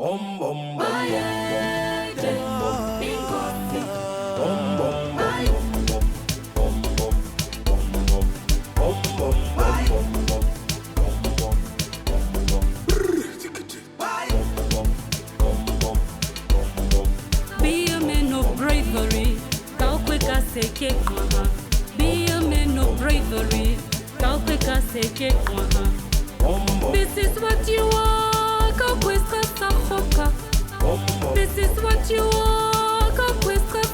Be a man of bravery, how quick I say kick, Be a man of bravery, how quick I say kick, This is what you are, how quick I say. This is what you are, how quick I say.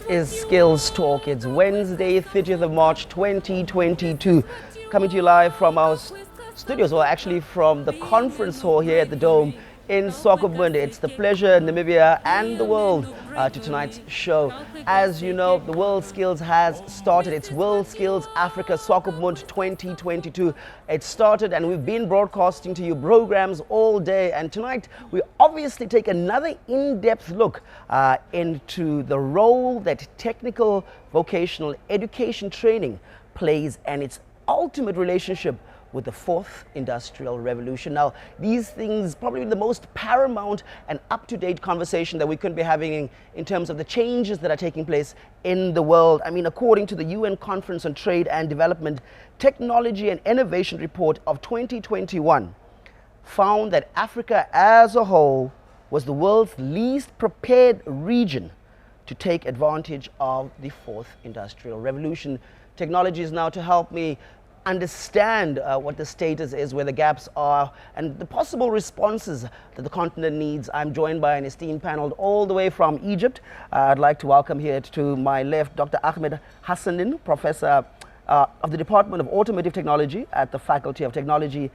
Is Skills Talk. It's Wednesday, 30th of March 2022. Coming to you live from our studios, or actually from the conference hall here at the Dome in Swakopmund. It's the pleasure, Namibia and the world, to tonight's show. As you know, the World Skills has started. It's World Skills Africa Swakopmund 2022. It started and we've been broadcasting to you programs all day. And tonight we obviously take another in-depth look into the role that technical vocational education training plays and its ultimate relationship with the fourth industrial revolution. Now, these things probably the most paramount and up-to-date conversation that we could be having in terms of the changes that are taking place in the world. I mean, according to the UN Conference on Trade and Development, Technology and Innovation Report of 2021 found that Africa as a whole was the world's least prepared region to take advantage of the fourth industrial revolution. Technology is now to help me understand what the status is, where the gaps are, and the possible responses that the continent needs. I'm joined by an esteemed panel all the way from Egypt. I'd like to welcome here to my left Dr. Ahmed Hassaneen, Professor of the Department of Automotive Technology at the Faculty of Technology,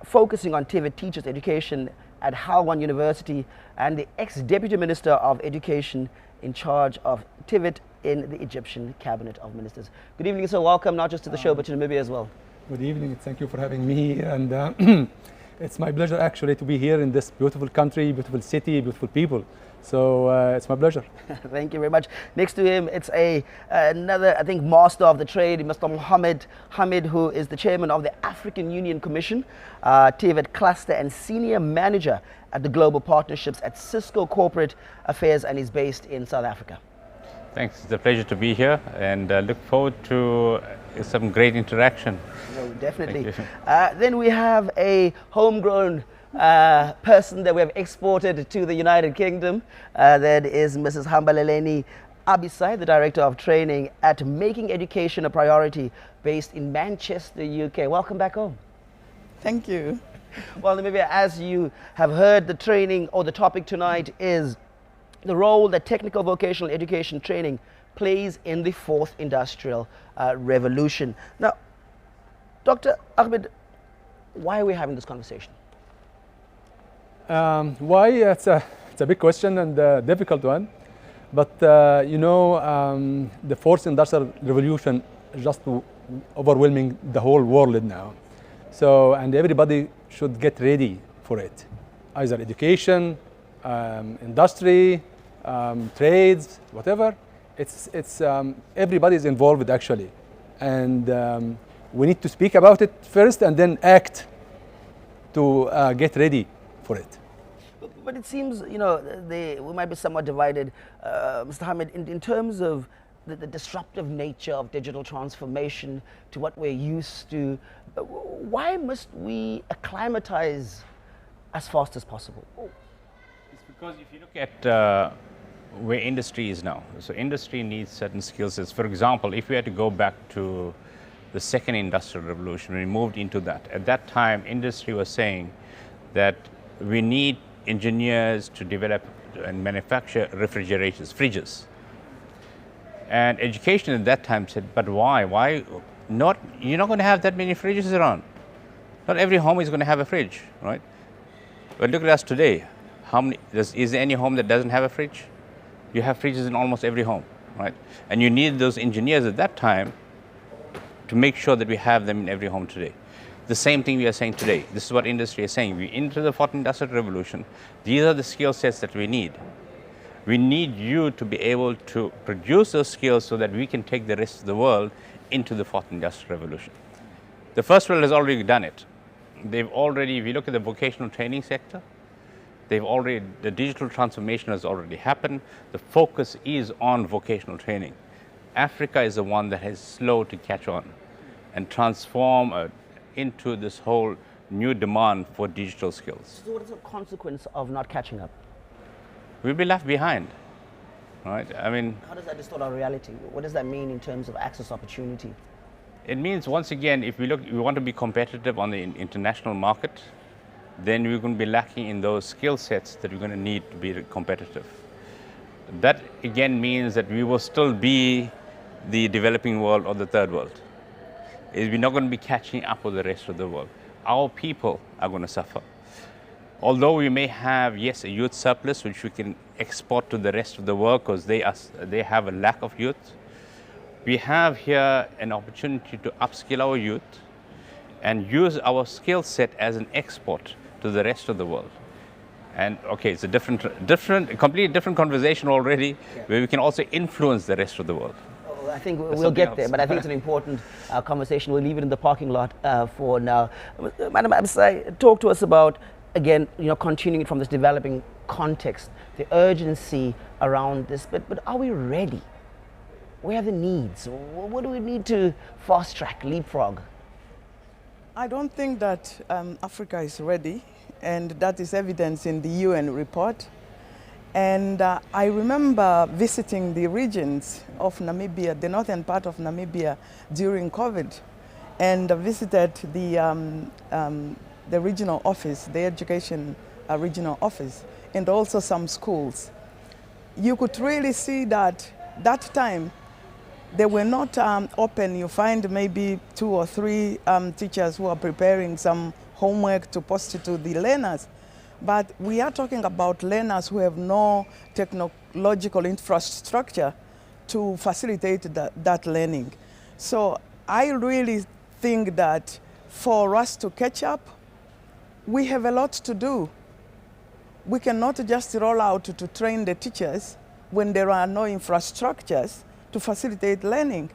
focusing on TVET teachers education at Helwan University, and the ex-Deputy Minister of Education in charge of TVET in the Egyptian Cabinet of Ministers. Good evening, sir. Welcome not just to the show, but to Namibia as well. Good evening. Thank you for having me. And it's my pleasure actually to be here in this beautiful country, beautiful city, beautiful people. So it's my pleasure. Thank you very much. Next to him, it's another, I think, master of the trade, Mr. Mohammed, Hamid, who is the chairman of the African Union Commission, TVET Cluster, and senior manager at the Global Partnerships at Cisco Corporate Affairs, and is based in South Africa. Thanks. It's a pleasure to be here, and look forward to some great interaction. No, definitely. Then we have a homegrown person that we have exported to the United Kingdom. That is Mrs. Hambeleleni Abisai, the Director of Training at Making Education a Priority, based in Manchester, UK. Welcome back home. Thank you. Well, Namibia, as you have heard, the training or the topic tonight is the role that technical vocational education training plays in the fourth industrial revolution. Now, Dr. Ahmed, why are we having this conversation? Why? It's a big question and a difficult one. But you know, the fourth industrial revolution is just overwhelming the whole world now. So, and everybody should get ready for it. Either education, industry, trades, whatever. It's everybody is involved actually, and we need to speak about it first and then act to get ready for it. But it seems, you know, we might be somewhat divided, Mr. Hamid, in terms of the disruptive nature of digital transformation to what we're used to. Why must we acclimatize as fast as possible? It's because if you look at where industry is now, so industry needs certain skill sets. For example, if we had to go back to the second industrial revolution, we moved into that. At that time, industry was saying that we need engineers to develop and manufacture refrigerators, fridges. And education at that time said, but why? Why you're not going to have that many fridges around. Not every home is going to have a fridge, right? But look at us today. Is there any home that doesn't have a fridge? You have fridges in almost every home, right? And you need those engineers at that time to make sure that we have them in every home today. The same thing we are saying today. This is what industry is saying. We enter the fourth industrial revolution. These are the skill sets that we need. We need you to be able to produce those skills so that we can take the rest of the world into the fourth industrial revolution. The first world has already done it. They've already, if you look at the vocational training sector, the digital transformation has already happened. The focus is on vocational training. Africa is the one that is slow to catch on and transform into this whole new demand for digital skills. So what is the consequence of not catching up? We'll be left behind, right? I mean, how does that distort our reality? What does that mean in terms of access opportunity? It means, once again, if we want to be competitive on the international market, then we're going to be lacking in those skill sets that we're going to need to be competitive. That again means that we will still be the developing world or the third world. We're not going to be catching up with the rest of the world. Our people are going to suffer. Although we may have, yes, a youth surplus which we can export to the rest of the world because they have a lack of youth, we have here an opportunity to upskill our youth and use our skill set as an export to the rest of the world. And okay, it's a completely different conversation already, where we can also influence the rest of the world. I think we'll get there, but I think it's an important conversation. We'll leave it in the parking lot for now. Madam Abisai, talk to us about, again, continuing from this developing context, the urgency around this, but are we ready? Where are the needs? What do we need to fast track, leapfrog? I don't think that Africa is ready, and that is evidence in the UN report. And I remember visiting the regions of Namibia, the northern part of Namibia, during COVID, and visited the regional office, the education regional office, and also some schools. You could really see that time they were not open. You find maybe 2 or 3 teachers who are preparing some homework to post it to the learners. But we are talking about learners who have no technological infrastructure to facilitate that learning. So I really think that for us to catch up, we have a lot to do. We cannot just roll out to train the teachers when there are no infrastructures to facilitate learning.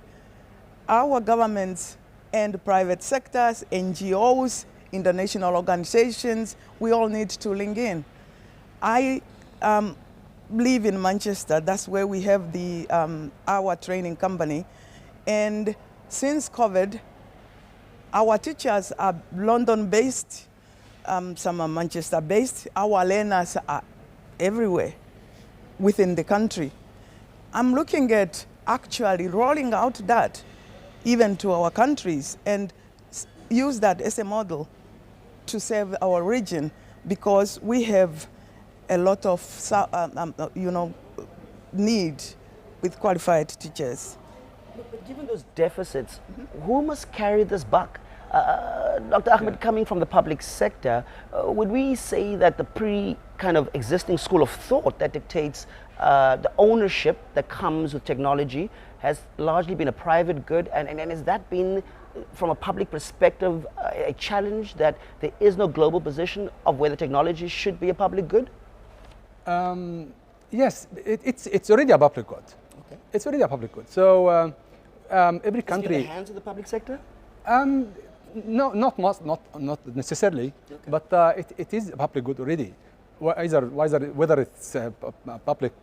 Our governments and private sectors, NGOs, international organizations, we all need to link in. I live in Manchester. That's where we have our training company. And since COVID, our teachers are London-based, some are Manchester-based. Our learners are everywhere within the country. I'm looking at actually rolling out that even to our countries and use that as a model to serve our region, because we have a lot of need with qualified teachers. But given those deficits, who must carry this buck? Dr. Ahmed, coming from the public sector, would we say that the kind of existing school of thought that dictates the ownership that comes with technology has largely been a private good, and has that been, from a public perspective, a challenge that there is no global position of whether technology should be a public good? Yes, it's already a public good. Okay. It's already a public good. So every country. Is it in the hands of the public sector? No, not necessarily, okay. But it is a public good already. Whether it's public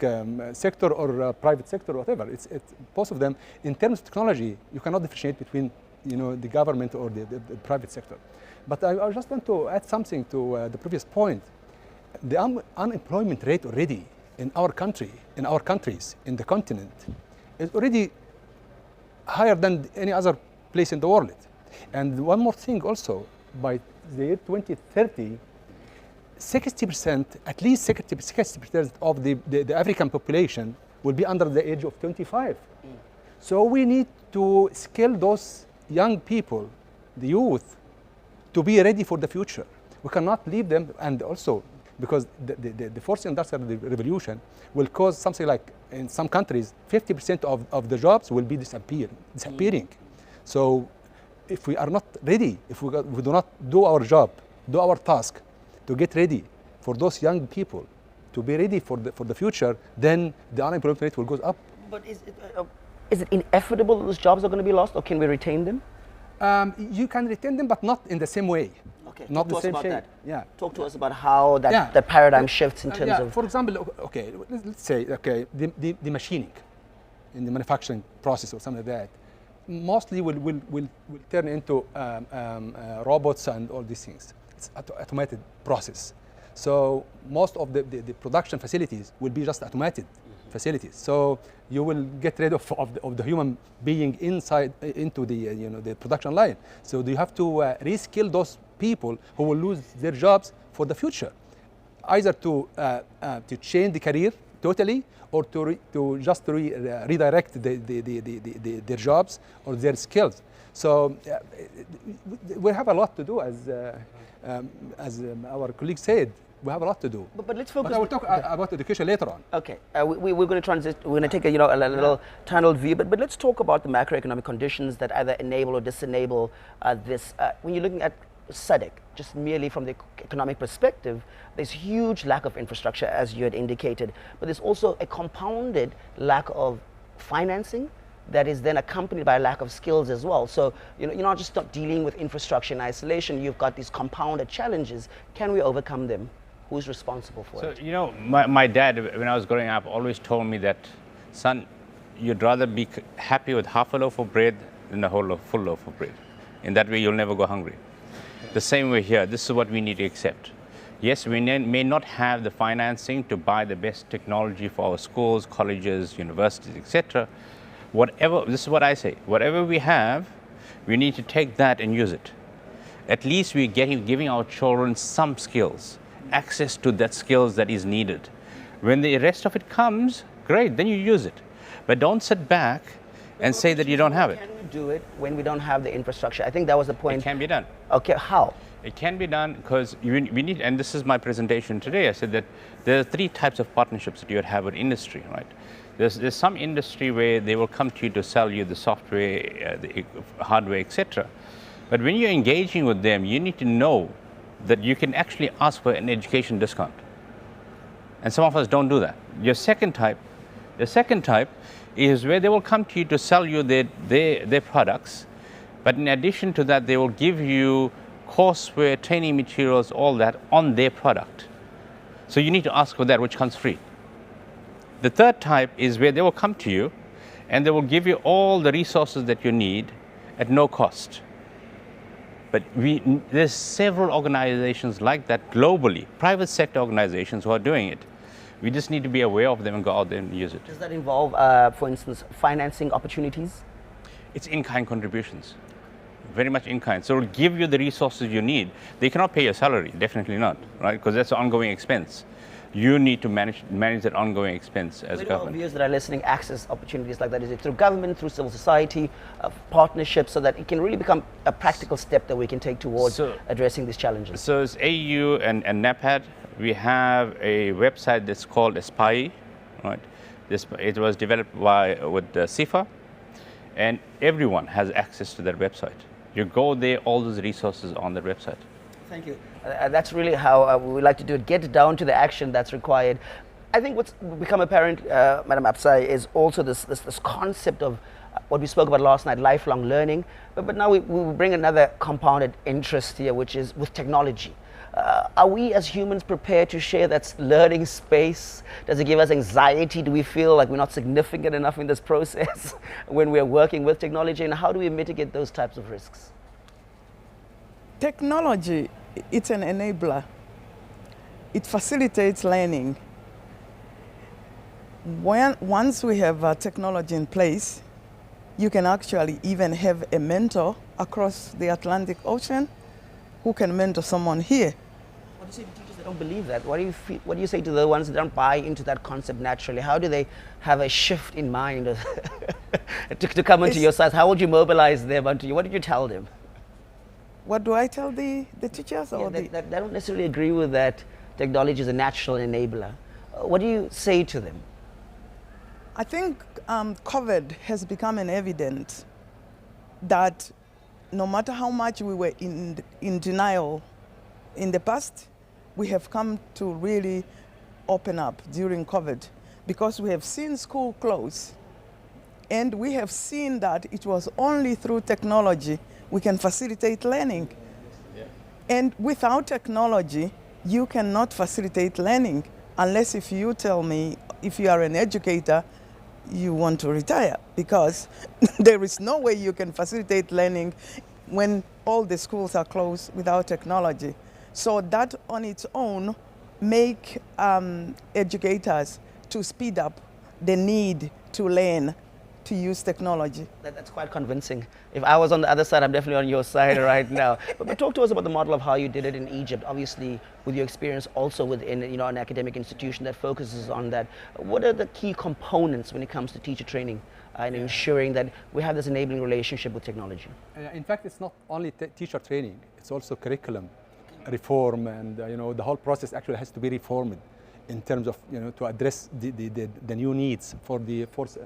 sector or private sector or whatever, it's both of them. In terms of technology, you cannot differentiate between the government or the private sector. But I just want to add something to the previous point. The unemployment rate already in our country, in our countries, in the continent, is already higher than any other place in the world. And one more thing also, by the year 2030, 60%, at least 60% of the African population will be under the age of 25. So we need to scale those young people, the youth, to be ready for the future. We cannot leave them, and also because the fourth industrial revolution will cause something like, in some countries, 50% of the jobs will be disappearing. So if we are not ready, if we do not do our job, do our task to get ready for those young people, to be ready for the future, then the unemployment rate will go up. But is it inevitable those jobs are going to be lost, or can we retain them? You can retain them, but not in the same way. Okay, not talk the to us same about shape. that. Yeah. Talk to us about how that paradigm shifts in terms of... For example, okay, let's say, okay, the machining in the manufacturing process or something like that, mostly will turn into robots and all these things. It's automated process. So most of the production facilities will be just automated facilities. So you will get rid of the human being into the production line. So you have to reskill those people who will lose their jobs for the future, either to change the career totally, or to just redirect their jobs or their skills. So we have a lot to do, as our colleague said. We have a lot to do. But let's focus. But I will talk about education later on. Okay, we're going to transit. We're going to take a little tunneled view. But let's talk about the macroeconomic conditions that either enable or disenable this. When you're looking at SADC, just merely from the economic perspective, there's huge lack of infrastructure, as you had indicated. But there's also a compounded lack of financing that is then accompanied by a lack of skills as well. So you're not just dealing with infrastructure in isolation. You've got these compounded challenges. Can we overcome them? Who's responsible for it? So, my dad, when I was growing up, always told me that, son, you'd rather be happy with half a loaf of bread than a full loaf of bread. In that way, you'll never go hungry. The same way here, this is what we need to accept. Yes, we may not have the financing to buy the best technology for our schools, colleges, universities, etc. Whatever, this is what I say, whatever we have, we need to take that and use it. At least we're giving our children some skills, access to that skills that is needed. When the rest of it comes, great, then you use it. But don't sit back and say that you don't have it. Can we do it when we don't have the infrastructure? I think that was the point. It can be done. Okay, how? It can be done because we need, and this is my presentation today, I said that there are 3 types of partnerships that you would have with industry, right? There's some industry where they will come to you to sell you the software, the hardware, etc. But when you're engaging with them, you need to know that you can actually ask for an education discount. And some of us don't do that. The second type is where they will come to you to sell you their products, but in addition to that, they will give you courseware, training materials, all that on their product. So you need to ask for that, which comes free. The third type is where they will come to you and they will give you all the resources that you need at no cost. But there's several organizations like that globally, private sector organizations who are doing it. We just need to be aware of them and go out there and use it. Does that involve, for instance, financing opportunities? It's in-kind contributions, very much in-kind. So it'll give you the resources you need. They cannot pay your salary, definitely not, right? Because that's an ongoing expense. You need to manage that ongoing expense as government. Where do viewers that are listening access opportunities like that? Is it through government, through civil society, partnerships, so that it can really become a practical step that we can take towards addressing these challenges? So as AU and NAPAD, we have a website that's called Abisai, right? It was developed with CIFA, and everyone has access to that website. You go there, all those resources on the website. Thank you. That's really how we like to do it, get down to the action that's required. I think what's become apparent, Madam Abisai, is also this concept of what we spoke about last night, lifelong learning. But now we bring another compounded interest here, which is with technology. Are we as humans prepared to share that learning space? Does it give us anxiety? Do we feel like we're not significant enough in this process when we're working with technology? And how do we mitigate those types of risks? Technology, it's an enabler. It facilitates learning. Once we have technology in place, you can actually even have a mentor across the Atlantic Ocean who can mentor someone here. don't believe that. What do you say to the ones that don't buy into that concept naturally? How do they have a shift in mind to come onto your side? How would you mobilize them onto you? What did you tell them? What do I tell the teachers? Or that don't necessarily agree with that technology is a natural enabler. What do you say to them? I think COVID has become an evidence that no matter how much we were in denial in the past, we have come to really open up during COVID, because we have seen school close, and we have seen that it was only through technology we can facilitate learning. Yeah. And without technology, you cannot facilitate learning unless if you tell me, if you are an educator, you want to retire, because there is no way you can facilitate learning when all the schools are closed without technology. So that on its own make educators to speed up the need to learn to use technology. That's quite convincing. If I was on the other side, I'm definitely on your side right now. But talk to us about the model of how you did it in Egypt, obviously with your experience also within an academic institution that focuses on that. What are the key components when it comes to teacher training and ensuring that we have this enabling relationship with technology? In fact, it's not only teacher training, it's also curriculum reform, and the whole process actually has to be reformed in terms of to address the new needs for the fourth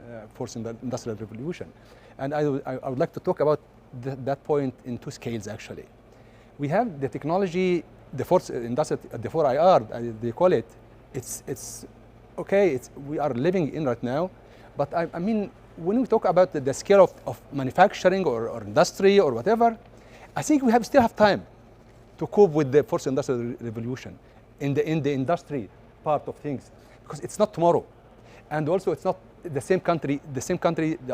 industrial revolution. And I would like to talk about that point in two scales actually. We have the technology, the fourth industrial, the 4IR, they call it. It's okay. We are living in right now, but I mean when we talk about the scale of manufacturing or industry or whatever, I think we still have time to cope with the fourth industrial revolution in the industry part of things, because it's not tomorrow, and also it's not the same country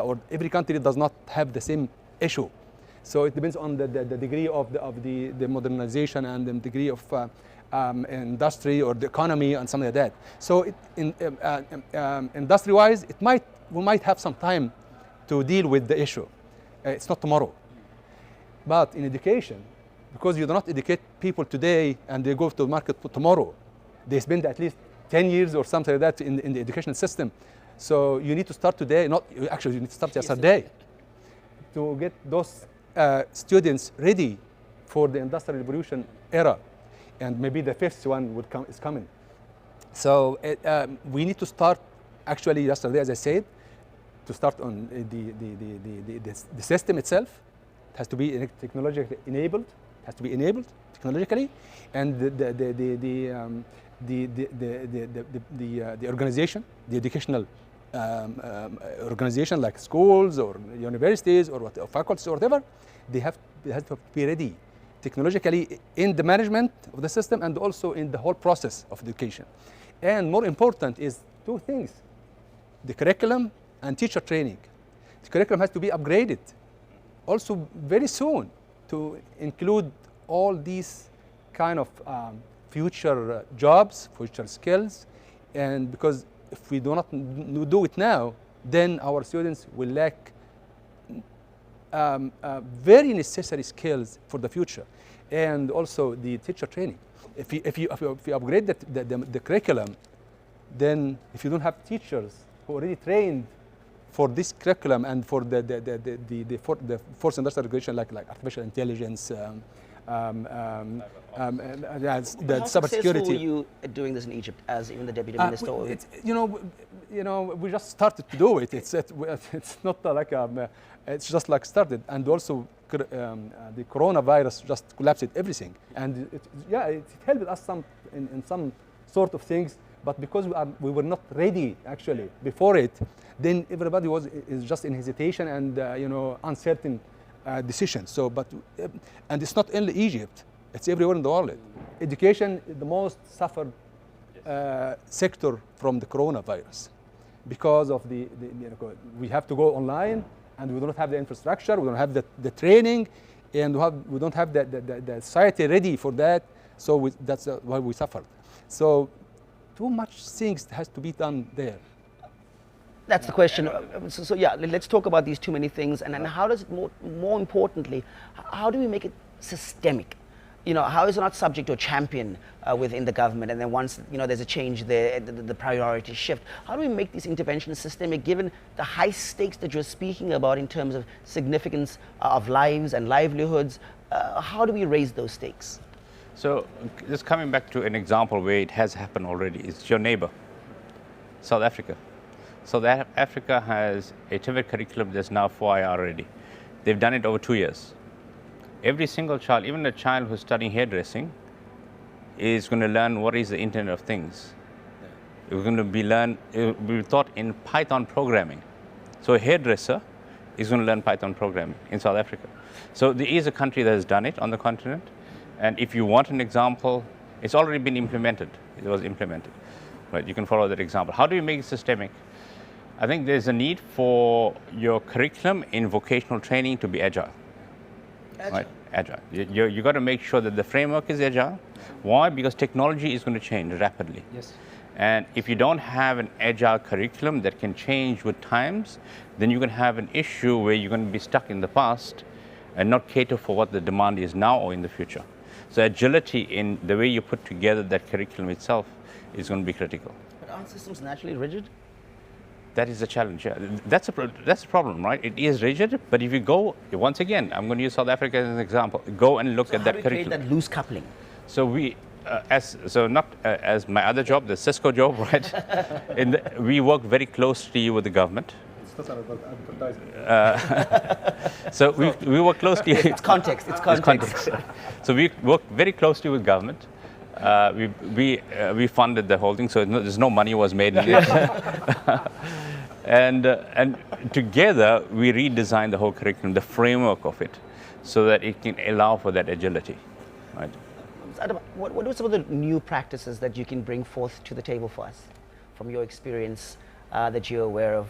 or every country does not have the same issue. So it depends on the degree of the modernization and the degree of industry or the economy and something like that. So industry wise, we might have some time to deal with the issue. It's not tomorrow. But in education, because you do not educate people today and they go to the market for tomorrow, they spend at least 10 years or something like that in the educational system. So you need to start today, you need to start yesterday to get those students ready for the industrial revolution era. And maybe the fifth one is coming. So we need to start actually yesterday, as I said, to start on the system itself. It has to be technologically enabled. It has to be enabled technologically, and the organization, the educational organization like schools or universities or faculties or whatever, they have to be ready technologically in the management of the system and also in the whole process of education. And more important is two things: the curriculum and teacher training. The curriculum has to be upgraded also very soon to include all these kind of future jobs, future skills, and because if we do not do it now, then our students will lack very necessary skills for the future, and also the teacher training. If you upgrade the curriculum, then if you don't have teachers who are already trained for this curriculum and for the fourth industrial revolution, like artificial intelligence, the cybersecurity. How were you doing this in Egypt as even the deputy minister? We just started to do it. It's not like it's just like started, and also the coronavirus just collapsed everything, and it helped us in some sort of things. But because we were not ready actually before it, then everybody is just in hesitation and uncertain decisions. So, and it's not only Egypt; it's everywhere in the world. Education is the most suffered sector from the coronavirus because of we have to go online, and we don't have the infrastructure, we don't have the training, and we don't have the society ready for that. So that's why we suffered. So too much things has to be done there. That's the question. So yeah, let's talk about these too many things, and how does it more importantly, how do we make it systemic? how is it not subject to a champion within the government? And then once, there's a change there, the priorities shift. How do we make these interventions systemic, given the high stakes that you're speaking about in terms of significance of lives and livelihoods? How do we raise those stakes? So just coming back to an example where it has happened already, it's your neighbor, South Africa. South Africa has a TVET curriculum that's now 4IR already. They've done it over 2 years. Every single child, even a child who's studying hairdressing, is going to learn what is the Internet of Things. It's going to be taught in Python programming. So a hairdresser is going to learn Python programming in South Africa. So there is a country that has done it on the continent. And if you want an example, it's already been implemented. It was implemented. Right? You can follow that example. How do you make it systemic? I think there's a need for your curriculum in vocational training to be agile. Right? Agile. You got to make sure that the framework is agile. Why? Because technology is going to change rapidly. Yes. And if you don't have an agile curriculum that can change with times, then you're going to have an issue where you're going to be stuck in the past and not cater for what the demand is now or in the future. So agility in the way you put together that curriculum itself is going to be critical. But aren't systems naturally rigid? That is the challenge. Yeah. That's a problem, right? It is rigid, but if you go, once again, I'm going to use South Africa as an example, go and look at that curriculum. How do you create that loose coupling? So not as my other job, the Cisco job, right? We work very closely with the government. So we work closely. It's context. It's context. So we work very closely with government. We funded the whole thing, so there's no money was made in it. And together we redesigned the whole curriculum, the framework of it, so that it can allow for that agility. Right? What are some of the new practices that you can bring forth to the table for us, from your experience that you're aware of?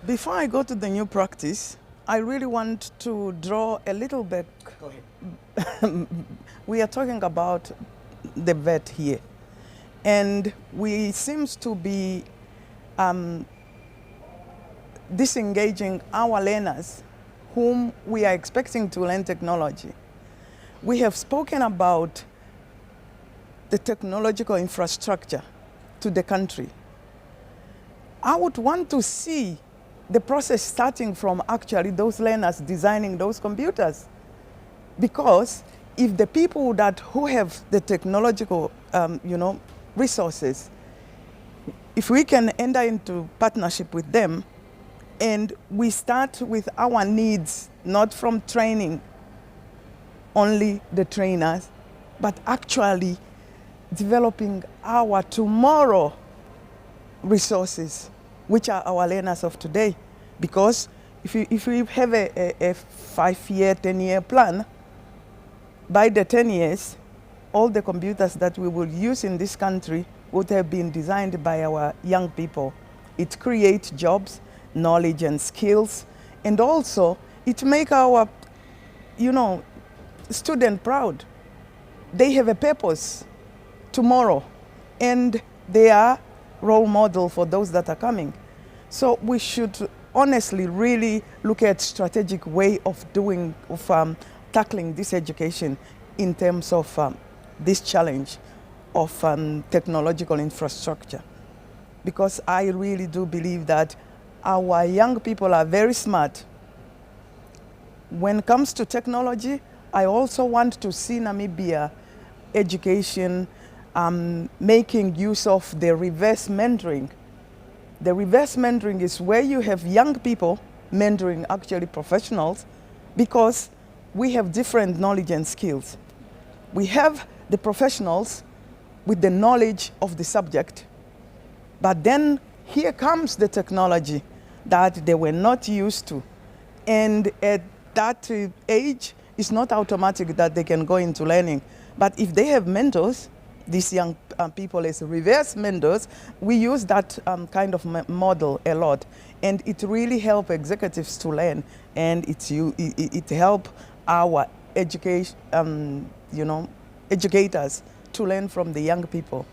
Before I go to the new practice, I really want to draw a little bit. Go ahead. We are talking about the VET here, and we seems to be disengaging our learners whom we are expecting to learn technology. We have spoken about the technological infrastructure to the country. I would want to see the process starting from actually those learners designing those computers. Because if the people who have the technological resources, if we can enter into partnership with them, and we start with our needs, not from training only the trainers, but actually developing our tomorrow resources, which are our learners of today. Because if we have a 5-year, 10-year plan, by the 10 years, all the computers that we will use in this country would have been designed by our young people. It creates jobs, knowledge and skills, and also it makes our, student proud. They have a purpose tomorrow, and they are role model for those that are coming. So we should honestly really look at strategic way of tackling this education in terms of this challenge of technological infrastructure. Because I really do believe that our young people are very smart. When it comes to technology, I also want to see Namibia education making use of the reverse mentoring. The reverse mentoring is where you have young people mentoring actually professionals, because we have different knowledge and skills. We have the professionals with the knowledge of the subject, but then here comes the technology that they were not used to. And at that age, it's not automatic that they can go into learning. But if they have mentors, these young people as reverse mentors, we use that kind of model a lot. And it really helps executives to learn, and it helps our education, educators to learn from the young people.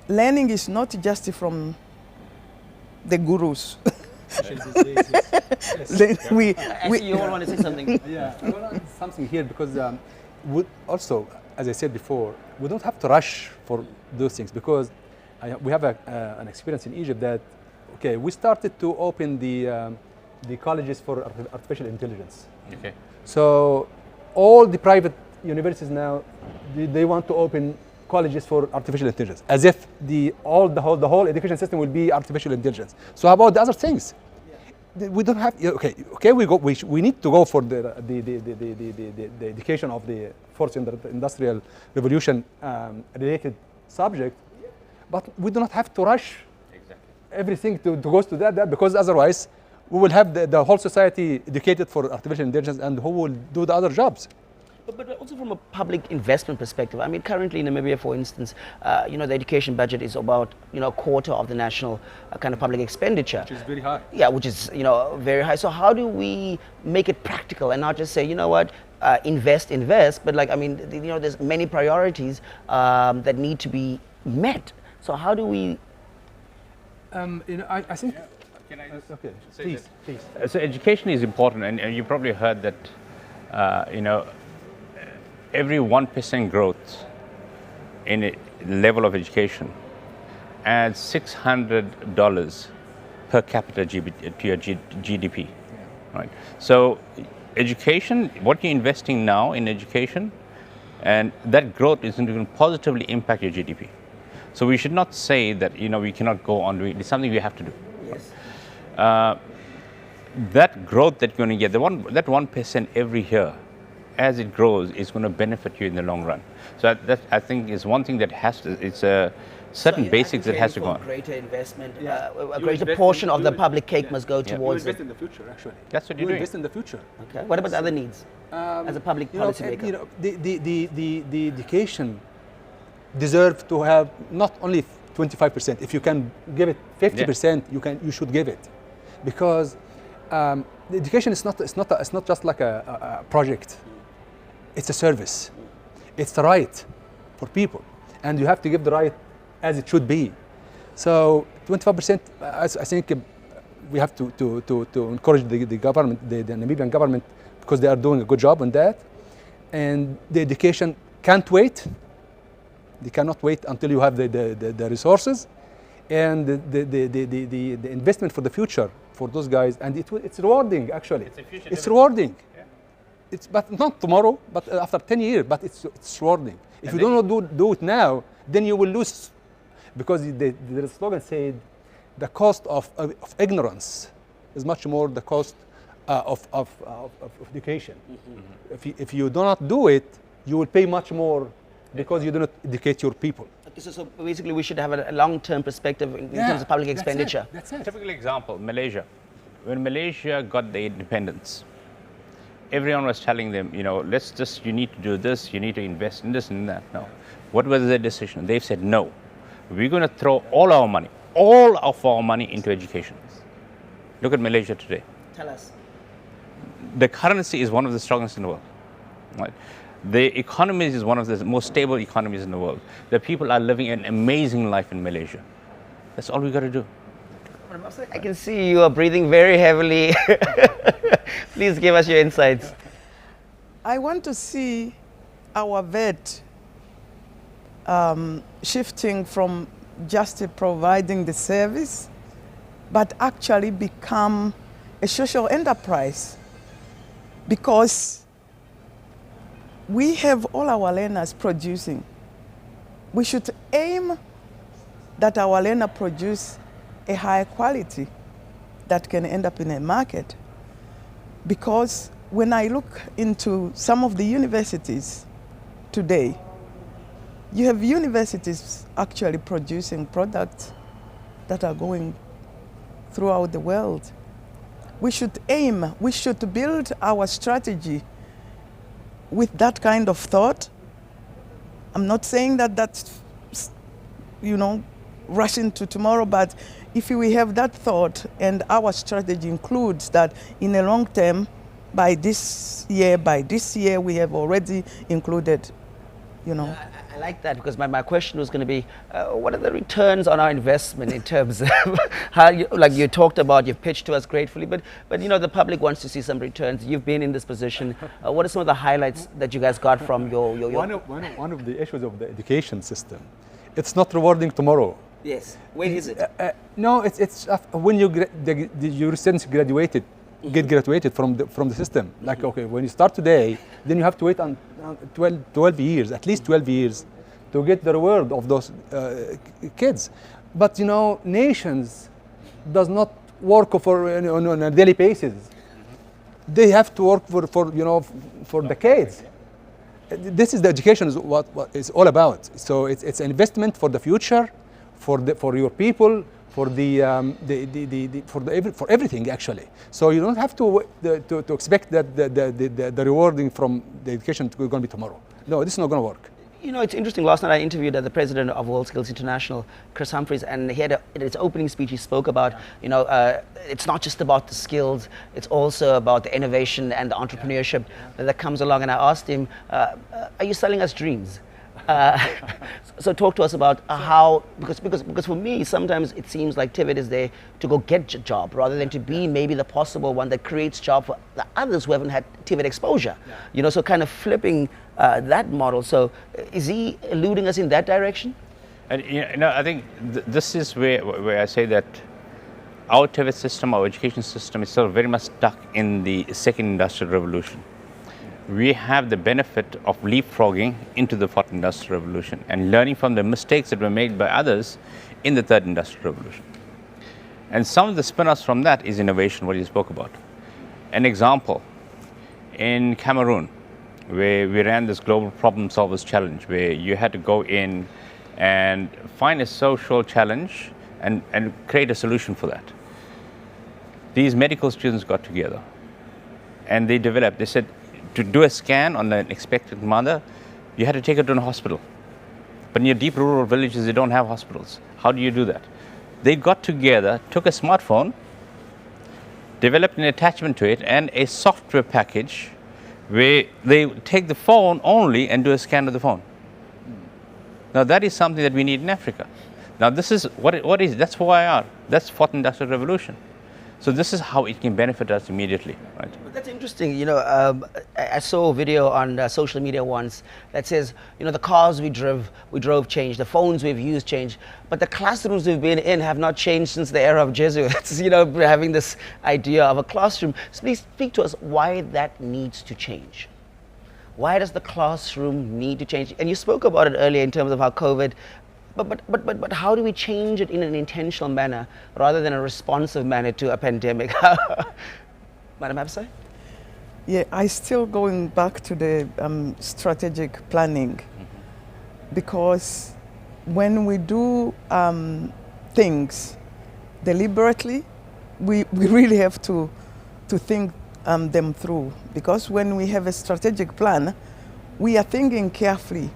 Learning is not just from the gurus. fashion these days. Yes. You all want to say something? Yeah, I want to add something here because also, as I said before, we don't have to rush for those things because we have an experience in Egypt that, okay, we started to open the colleges for artificial intelligence. Okay. So all the private universities now, they want to open colleges for artificial intelligence, as if the whole education system will be artificial intelligence. So how about the other things? We don't have, okay, we need to go for the education of the fourth industrial revolution related subject, but we do not have to rush everything to go to that because otherwise we will have the whole society educated for artificial intelligence, and who will do the other jobs? But also from a public investment perspective, I mean, currently in Namibia, for instance, the education budget is about, a quarter of the national kind of public expenditure. Which is very high. Yeah, which is, very high. So how do we make it practical and not just say, you know what, invest, but like, I mean, there's many priorities that need to be met. So how do we? I think. Can I okay, say please. So education is important, and you probably heard that, every 1% growth in a level of education adds $600 per capita to your GDP, right? So education, what you're investing now in education, and that growth is going to positively impact your GDP. So we should not say that, we cannot go on doing it. It's something we have to do. Yes. That growth that you're going to get, that 1% every year, as it grows, is going to benefit you in the long run. So that I think is one thing that has to. It's a certain basics that has to go on. Greater investment, a greater portion of the public cake must go towards you it. invest in the future, actually. That's what you're doing. Invest in the future. Okay. What about the other needs as a public policymaker? The education deserves to have not only 25%. If you can give it 50%, you should give it, because the education is not just like a project. It's a service. It's the right for people, and you have to give the right as it should be. So 25%, I think we have to encourage the government, the Namibian government, because they are doing a good job on that. And the education can't wait. They cannot wait until you have the resources, and the investment for the future for those guys. And it's rewarding, actually. It's rewarding. But not tomorrow, but after 10 years, but it's rewarding. If you don't do it now, then you will lose, because the slogan said the cost of ignorance is much more the cost of education. Mm-hmm. If you do not do it, you will pay much more because you do not educate your people. Okay, so basically we should have a long-term perspective in terms of public expenditure. That's it. Typical example, Malaysia. When Malaysia got the independence, everyone was telling them, you need to do this, you need to invest in this and that. No. What was their decision? They've said, no, we're going to throw all of our money into education. Look at Malaysia today. Tell us. The currency is one of the strongest in the world. Right? The economy is one of the most stable economies in the world. The people are living an amazing life in Malaysia. That's all we got to do. I can see you are breathing very heavily. Please give us your insights. I want to see our VET shifting from just providing the service, but actually become a social enterprise, because we have all our learners producing. We should aim that our learner produce a higher quality that can end up in a market. Because when I look into some of the universities today, you have universities actually producing products that are going throughout the world. We should build our strategy with that kind of thought. I'm not saying that that's, rushing to tomorrow, but if we have that thought and our strategy includes that in the long term, by this year, we have already included, I I like that, because my question was going to be, what are the returns on our investment in terms of how you, like you talked about, you've pitched to us gratefully, but you know, the public wants to see some returns. You've been in this position. What are some of the highlights that you guys got from your One of the issues of the education system, it's not rewarding tomorrow. Yes. When is it? No, it's when your students get graduated from the system. Like, okay, when you start today, then you have to wait on 12 years, at least 12 years, to get the reward of those kids. But you know, nations does not work on a daily basis. They have to work for decades. This is the education is what it's all about. So it's an investment for the future, for your people, for for everything actually. So you don't have to expect that the rewarding from the education is going to be tomorrow. No, this is not going to work. You know, it's interesting. Last night I interviewed the president of World Skills International, Chris Humphreys, and he had in his opening speech he spoke about, you know, it's not just about the skills, it's also about the innovation and the entrepreneurship that comes along. And I asked him, are you selling us dreams? So talk to us about how, because for me sometimes it seems like TVET is there to go get a job rather than to be maybe the possible one that creates job for the others who haven't had TVET exposure. You know, so kind of flipping that model. So is he alluding us in that direction? And you know, I think this is where I say that our TVET system, our education system, is still very much stuck in the second industrial revolution. We have the benefit of leapfrogging into the fourth industrial revolution and learning from the mistakes that were made by others in the third industrial revolution. And some of the spin-offs from that is innovation, what you spoke about. An example, in Cameroon, where we ran this global problem solvers challenge, where you had to go in and find a social challenge and create a solution for that. These medical students got together and they said, to do a scan on an expectant mother, you had to take her to a hospital. But in your deep rural villages, they don't have hospitals. How do you do that? They got together, took a smartphone, developed an attachment to it and a software package where they take the phone only and do a scan of the phone. Now that is something that we need in Africa. Now this is what is that's OIR. That's fourth industrial revolution. So this is how it can benefit us immediately, right? But that's interesting. You know, I saw a video on social media once that says, you know, the cars we drove changed, the phones we've used changed, but the classrooms we've been in have not changed since the era of Jesuits. You know, having this idea of a classroom. So please speak to us why that needs to change. Why does the classroom need to change? And you spoke about it earlier in terms of how COVID. But how do we change it in an intentional manner rather than a responsive manner to a pandemic? Madam Abisai? Yeah, I still going back to the strategic planning, because when we do things deliberately, we really have to think them through, because when we have a strategic plan, we are thinking carefully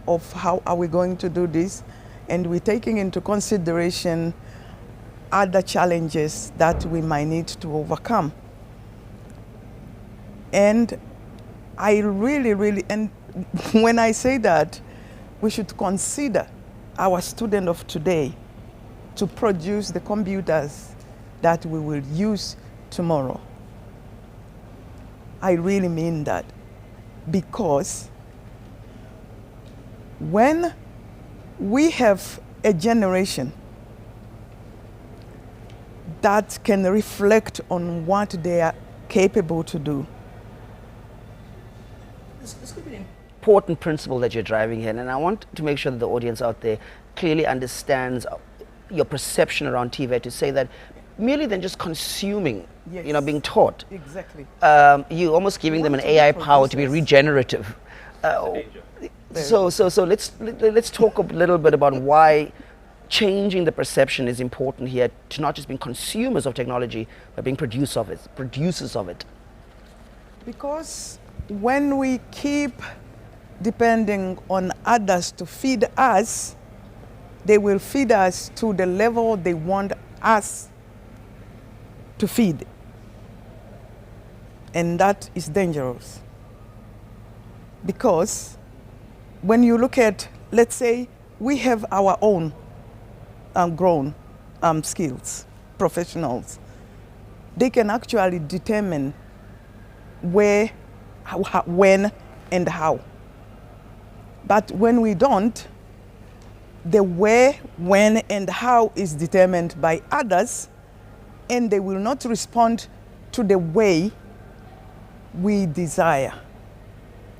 of how are we going to do this, and we're taking into consideration other challenges that we might need to overcome. And I really, and when I say that, we should consider our student of today to produce the computers that we will use tomorrow. I really mean that, because when we have a generation that can reflect on what they are capable to do. This could be an important principle that you're driving here, and I want to make sure that the audience out there clearly understands your perception around TVET, to say that merely than just consuming, yes, you know, being taught. Exactly. You're almost giving them an AI power to be regenerative. So let's talk a little bit about why changing the perception is important here, to not just being consumers of technology, but being producers of it. Because when we keep depending on others to feed us, they will feed us to the level they want us to feed. And that is dangerous. Because when you look at let's say we have our own grown skills, professionals. They can actually determine where, when, and how. But when we don't, the where, when, and how is determined by others, and they will not respond to the way we desire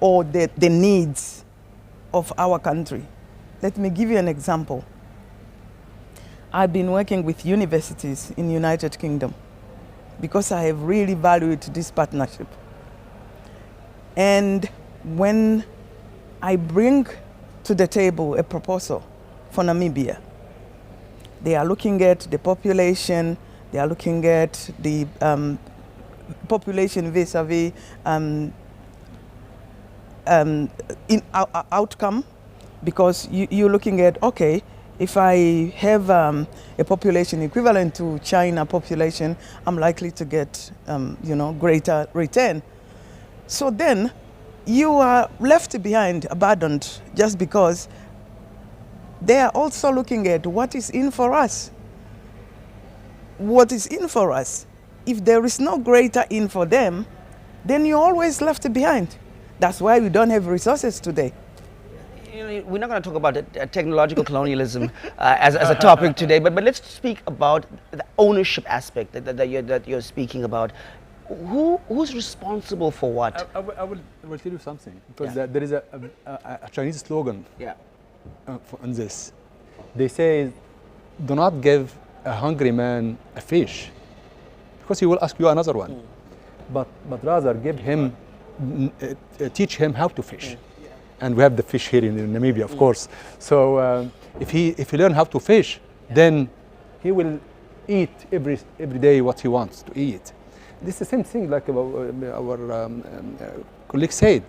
or the needs of our country. Let me give you an example. I've been working with universities in the United Kingdom because I have really valued this partnership. And when I bring to the table a proposal for Namibia, they are looking at the population, they are looking at the population vis-a-vis outcome, because you're looking at, okay, if I have a population equivalent to China population, I'm likely to get greater return. So then you are left behind, abandoned, just because they are also looking at what is in for us. What is in for us? If there is no greater in for them, then you're always left behind. That's why we don't have resources today. We're not going to talk about technological colonialism as a topic today, but let's speak about the ownership aspect that you're speaking about. Who's responsible for what? I will tell you something, because there is a Chinese slogan on this. They say, do not give a hungry man a fish, because he will ask you another one. But rather give him, teach him how to fish. And we have the fish here in Namibia, of course. So if he learn how to fish, then he will eat every day what he wants to eat. This is the same thing like our colleague said.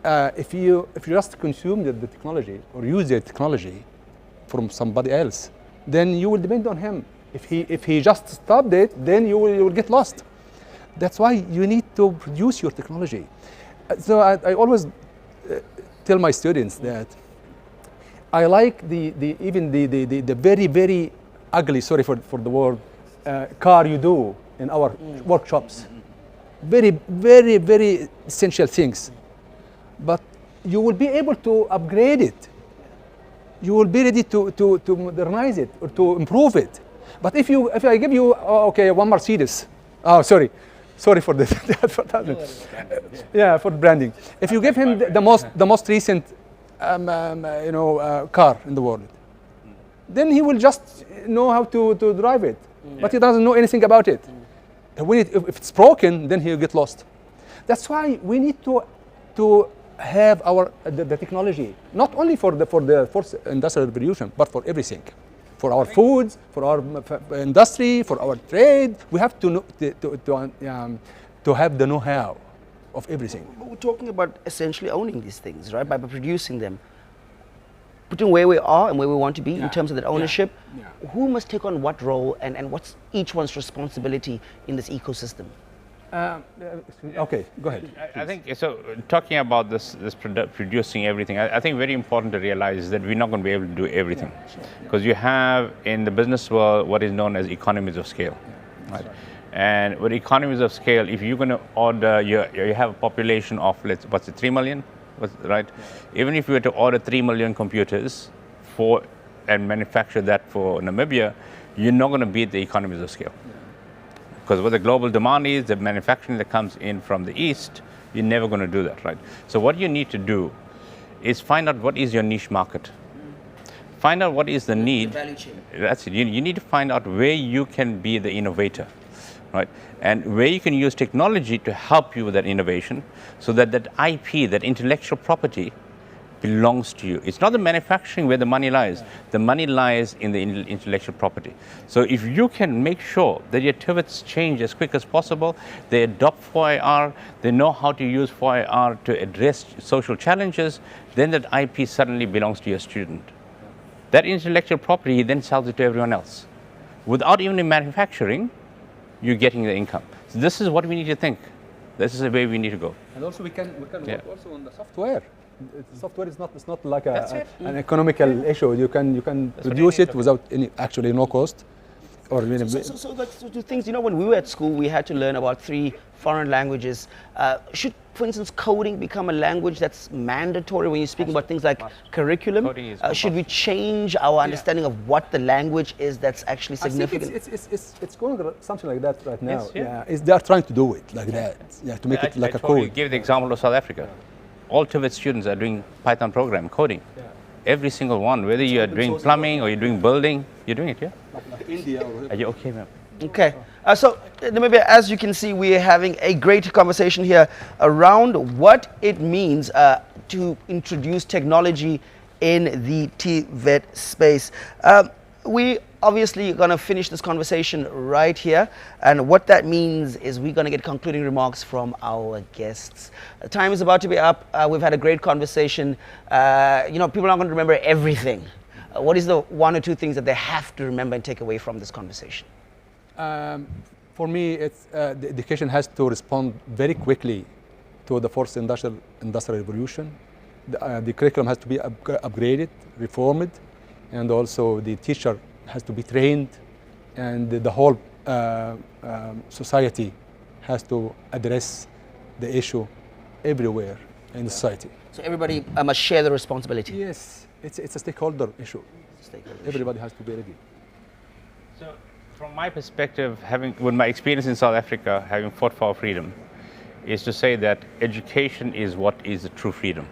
If you just consume the technology or use the technology from somebody else, then you will depend on him. If he just stopped it, then you will get lost. That's why you need to produce your technology. So I always tell my students that I like even the very, very ugly, sorry for the word, car you do in our workshops. Very, very, very essential things. But you will be able to upgrade it. You will be ready to modernize it or to improve it. But if I give you, one Mercedes, sorry for the advertisement. For branding. If you give him the most recent car in the world, then he will just know how to drive it, but he doesn't know anything about it. If it's broken, then he'll get lost. That's why we need to have the technology, not only for the fourth industrial revolution, but for everything. For our foods, for our industry, for our trade, we have to have the know-how of everything. But we're talking about essentially owning these things, right? By producing them, putting where we are and where we want to be in terms of that ownership. Who must take on what role, and what's each one's responsibility in this ecosystem? Okay, go ahead. I think so. Talking about this producing everything, I think very important to realize that we're not going to be able to do everything, because you have in the business world what is known as economies of scale, right? And with economies of scale, if you're going to order, you have a population of 3 million, right? Even if you were to order 3 million computers and manufacture that for Namibia, you're not going to beat the economies of scale. Because what the global demand is, the manufacturing that comes in from the East, you're never going to do that, right? So what you need to do is find out what is your niche market. Find out what is the need. The value chain. That's it. You need to find out where you can be the innovator, right? And where you can use technology to help you with that innovation, so that IP, that intellectual property, belongs to you. It's not the manufacturing where the money lies. The money lies in the intellectual property. So if you can make sure that your TVETs change as quick as possible, they adopt 4IR, they know how to use 4IR to address social challenges, then that IP suddenly belongs to your student. That intellectual property, he then sells it to everyone else. Without even manufacturing, you're getting the income. So this is what we need to think. This is the way we need to go. And also we can Yeah. work also on the software. Software is not like an economical issue. You can produce it without any actually no cost. Or So that's two things. You know, when we were at school, we had to learn about 3 foreign languages. Should, for instance, coding become a language that's mandatory when you're speaking about things like curriculum? Coding is Should we change our understanding of what the language is that's actually significant? I think it's going something like that right now. Yes, yeah. They are trying to do it like that. Yeah, to make it like a code. Give the example of South Africa. All TVET students are doing Python program coding. Yeah. Every single one, whether you are doing plumbing or you're doing building, you're doing it, yeah? Like India or Are you okay, ma'am? Okay, so maybe as you can see, we're having a great conversation here around what it means to introduce technology in the TVET space. We obviously going to finish this conversation right here, and what that means is we're going to get concluding remarks from our guests. Time is about to be up. We've had a great conversation. You know, people are not going to remember everything. What is the 1 or 2 things that they have to remember and take away from this conversation? For me, it's the education has to respond very quickly to the fourth industrial revolution. The curriculum has to be upgraded, reformed, and also the teacher has to be trained, and the whole society has to address the issue everywhere in the society. So everybody must share the responsibility. Yes, it's a stakeholder issue. Everybody has to be ready. So, from my perspective, with my experience in South Africa, having fought for our freedom, is to say that education is what is the true freedom,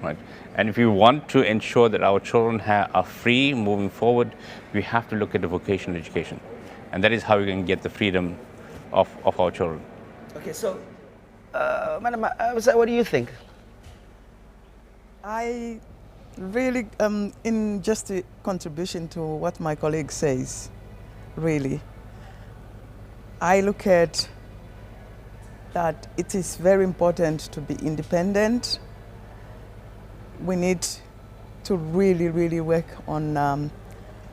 right? And if we want to ensure that our children are free moving forward, we have to look at the vocational education, and that is how we can get the freedom of our children. Okay, so, Madam Abisai, what do you think? I really, in just a contribution to what my colleague says, really, I look at that it is very important to be independent. We need to really, really work on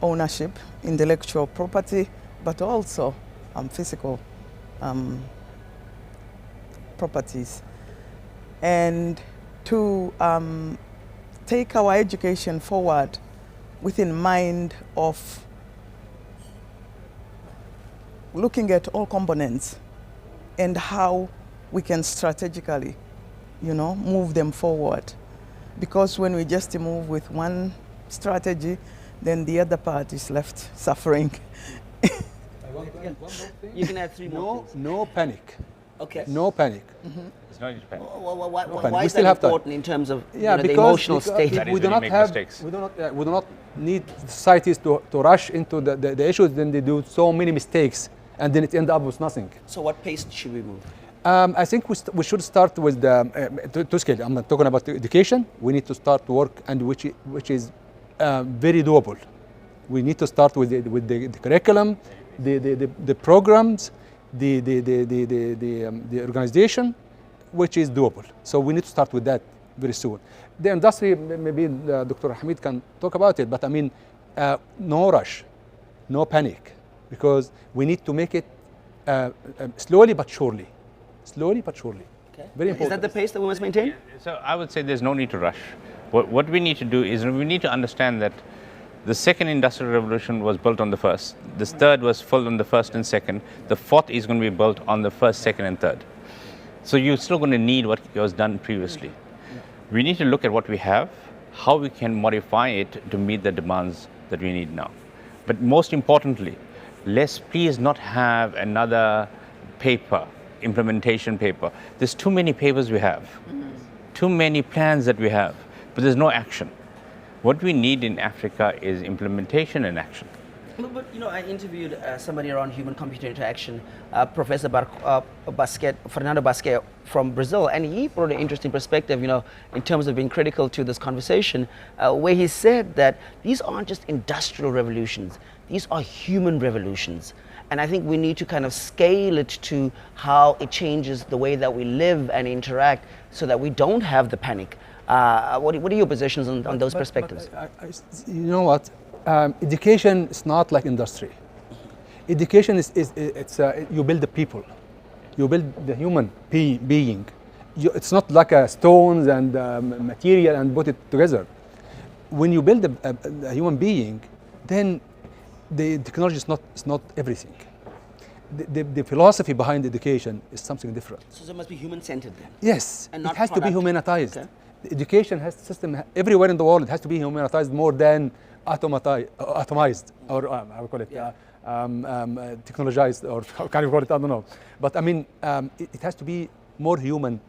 ownership, intellectual property, but also physical properties. And to take our education forward within mind of looking at all components and how we can strategically, you know, move them forward. Because when we just move with one strategy, then the other part is left suffering. You can add 3 more. No panic. Okay. No panic. Mm-hmm. It's not just panic. Why is that important in terms of the emotional state? That is we do when not you make have, mistakes. we do not need societies to rush into the issues. Then they do so many mistakes, and then it ends up with nothing. So what pace should we move? I think we should start with the to scale. I'm not talking about education. We need to start to work, and which is very doable. We need to start with the curriculum, the programs, the organization, which is doable. So we need to start with that very soon. The industry, maybe Dr. Hamid can talk about it, but I mean, no rush, no panic, because we need to make it slowly but surely. Slowly but surely. Okay. Very important. Is that the pace that we must maintain? So I would say there's no need to rush. What we need to do is we need to understand that the second industrial revolution was built on the first. The third was full on the first and second. The fourth is going to be built on the first, second, and third. So you're still going to need what was done previously. We need to look at what we have, how we can modify it to meet the demands that we need now. But most importantly, let's please not have another paper, implementation paper. There's too many papers we have, too many plans that we have, but there's no action. What we need in Africa is implementation and action. But you know, I interviewed somebody around human-computer interaction, Professor Fernando Basquet from Brazil, and he brought an interesting perspective, you know, in terms of being critical to this conversation, where he said that these aren't just industrial revolutions, these are human revolutions. And I think we need to kind of scale it to how it changes the way that we live and interact so that we don't have the panic. What are your positions on those perspectives? You know what? Education is not like industry. Education is you build the people. You build the human being. It's not like a stones and material and put it together. When you build a human being, then the technology is not everything. The philosophy behind education is something different. So it must be human-centered then? Yes, and it has to be humanized. Okay. The education system everywhere in the world has to be humanized more than atomized, or how we call it, technologized, or how can you call it? I don't know. But I mean, it has to be more human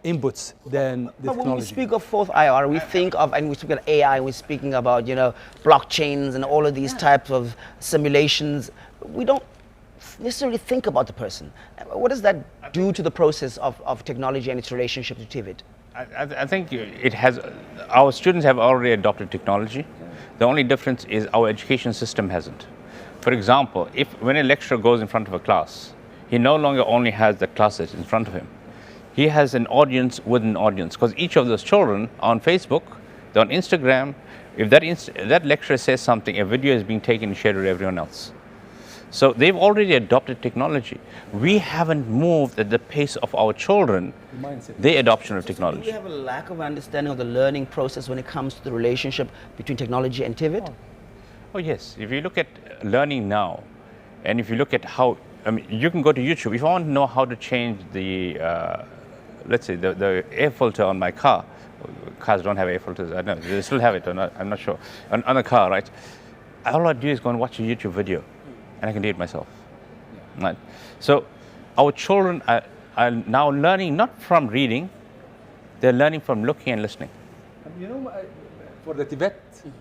inputs than the technology. When we speak of fourth IR, we think of, and we speak of AI, we're speaking about, blockchains and all of these types of simulations. We don't necessarily think about the person. What does that do to the process of technology and its relationship to TVET? I think it has, our students have already adopted technology. The only difference is our education system hasn't. For example, when a lecturer goes in front of a class, he no longer only has the class that's in front of him. He has an audience within an audience, because each of those children are on Facebook, they're on Instagram. If that lecturer says something, a video is being taken and shared with everyone else. So they've already adopted technology. We haven't moved at the pace of our children, their adoption of technology. Do we have a lack of understanding of the learning process when it comes to the relationship between technology and TVET? Oh yes, if you look at learning now, and if you look at how, you can go to YouTube. If I want to know how to change the, let's say the air filter on my car, cars don't have air filters, I don't know, they still have it, I'm not sure, on a car, right? All I do is go and watch a YouTube video, and I can do it myself, right? So our children are now learning not from reading, they're learning from looking and listening. For the TVET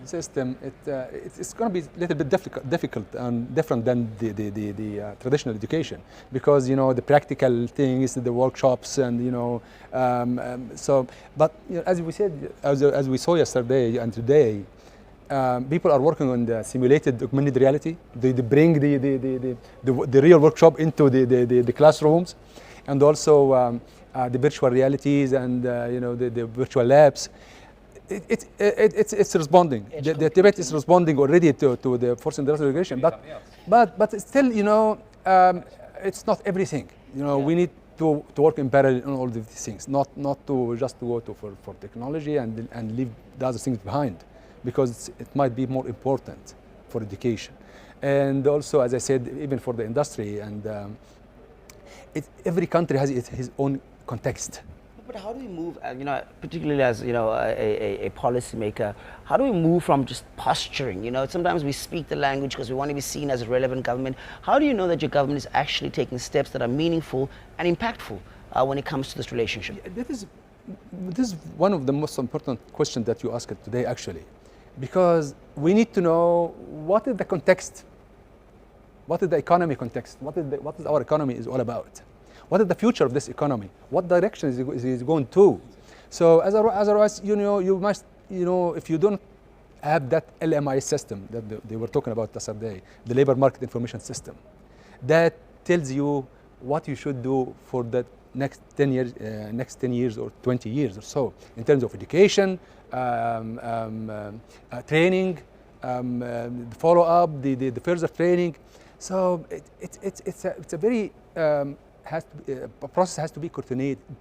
system, it's going to be a little bit difficult and different than the traditional education, because the practical things, the workshops, and But as we said, as we saw yesterday and today, people are working on the simulated augmented reality. They bring the real workshop into the classrooms, and also the virtual realities and the virtual labs. It's responding. The TVET is responding already to the fourth industrial revolution, but still, it's not everything. We need to work in parallel on all of these things, not to just go for technology and leave the other things behind, because it might be more important for education. And also, as I said, even for the industry, and every country has its own context. But how do we move, particularly as a policymaker, how do we move from just posturing? Sometimes we speak the language because we want to be seen as a relevant government. How do you know that your government is actually taking steps that are meaningful and impactful when it comes to this relationship? This is one of the most important questions that you asked today, actually, because we need to know what is the context, what is the economy context, what is our economy is all about. What is the future of this economy? What direction is it going to? So otherwise, you must, if you don't have that LMI system that they were talking about yesterday, the labor market information system, that tells you what you should do for the next 10 years or 20 years or so, in terms of education, training, follow-up, the further training. So it's a very a process has to be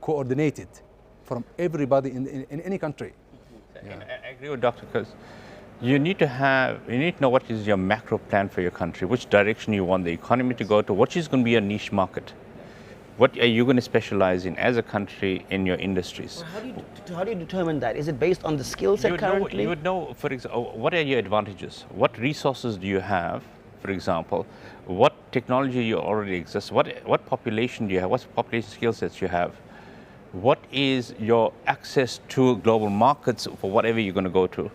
coordinated from everybody in any country. I agree with Doctor, because you need to know what is your macro plan for your country, which direction you want the economy to go to, what is going to be a niche market, what are you going to specialize in as a country in your industries. Well, how do you determine that? Is it based on the skill set currently? You would know, for example, what are your advantages, what resources do you have. For example, what technology you already exists, what population do you have, what population skill sets you have, what is your access to global markets for whatever you're going to go to.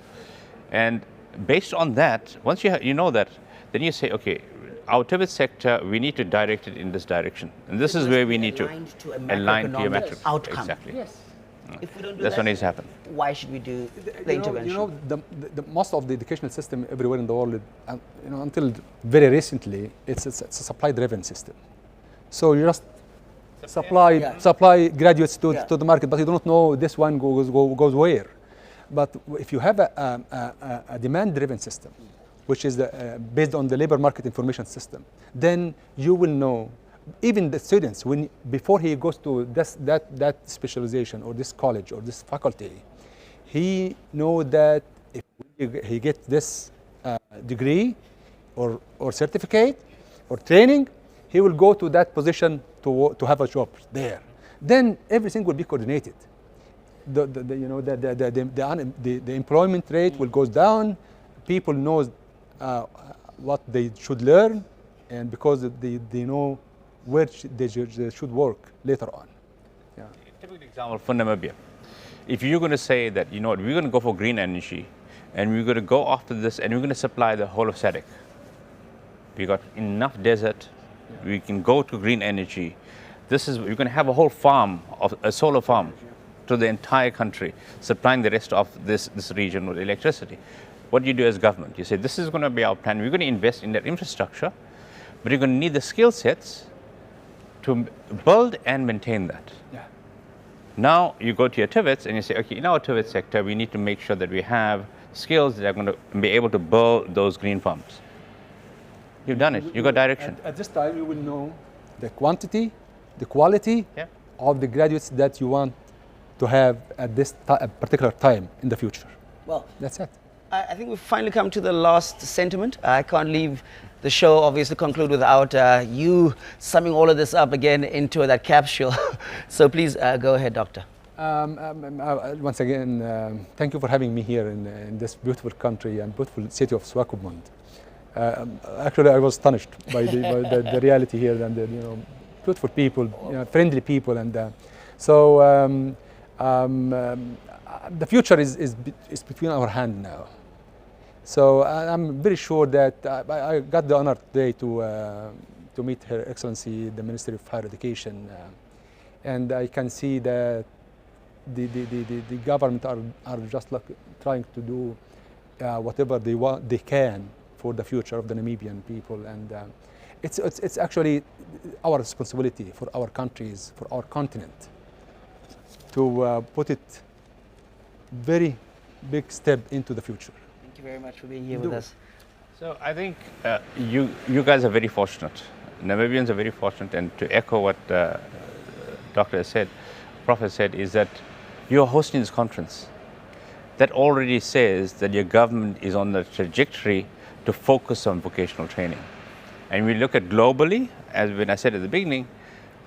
And based on that, once you know that, then you say, okay, our TVET sector, we need to direct it in this direction. And this is where we need to align to your macro outcome. Exactly. Yes. If we don't do that's that, what needs to happen. Why should we do the intervention? The most of the educational system everywhere in the world, until very recently, it's a supply-driven system. So you just supply graduates to the market, but you don't know this one goes where. But if you have a demand-driven system, which is based on the labor market information system, then you will know even the students, before he goes to that specialization or this college or this faculty, he know that if he gets this degree or certificate or training, he will go to that position to have a job there. Then everything will be coordinated. The employment rate will go down. People know what they should learn, and because they know where they should work later on. Yeah. Typical example for Namibia. If you're going to say that, you know what, we're going to go for green energy, and we're going to go after this, and we're going to supply the whole of SADC. We got enough desert. We can go to green energy. You're going to have a whole farm, a solar farm, to the entire country, supplying the rest of this region with electricity. What do you do as government? You say, this is going to be our plan. We're going to invest in that infrastructure, but you're going to need the skill sets to build and maintain that. Yeah. Now you go to your TVETs and you say, okay, in our TVET sector, we need to make sure that we have skills that are going to be able to build those green farms. You've done it. You got direction. At this time, you will know the quantity, the quality of the graduates that you want to have at this particular time in the future. Well, that's it. I think we've finally come to the last sentiment. I can't leave the show, obviously, conclude without you summing all of this up again into that capsule. So please go ahead, Doctor. Once again, thank you for having me here in this beautiful country and beautiful city of Swakopmund. Actually, I was astonished by the reality here and the beautiful people, friendly people, and so the future is between our hands now. So I'm very sure that I got the honor today to meet Her Excellency, the Ministry of Higher Education, and I can see that the government are just like trying to do whatever they can for the future of the Namibian people, and it's actually our responsibility for our countries, for our continent, to put it very big step into the future. Thank you very much for being here with us. So I think you guys are very fortunate. Namibians are very fortunate, and to echo what Doctor has said, Prof has said, is that you're hosting this conference. That already says that your government is on the trajectory to focus on vocational training. And we look at globally, as when I said at the beginning,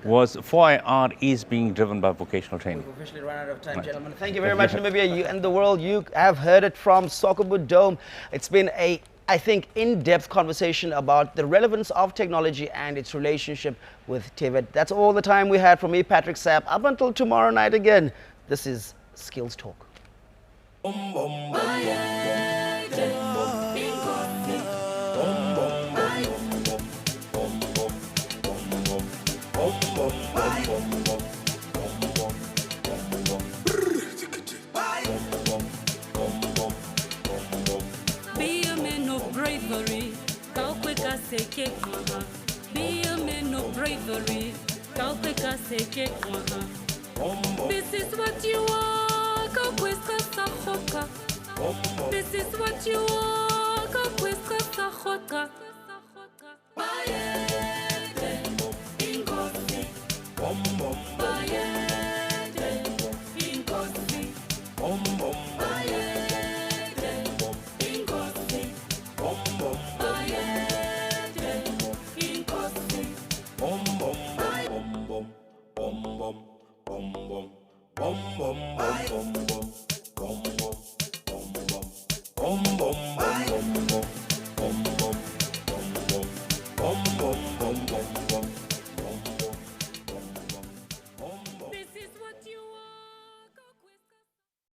was 4IR is being driven by vocational training. We've officially run out of time, gentlemen. Thank you very much, Namibia. You and the world, you have heard it from Swakopmund Dome. It's been a, I think, in-depth conversation about the relevance of technology and its relationship with TVET. That's all the time we had from me, Patrick Sapp. Up until tomorrow night again, this is Skills Talk. Be a man of bravery, be a man of bravery, this is what you are, this is what you are.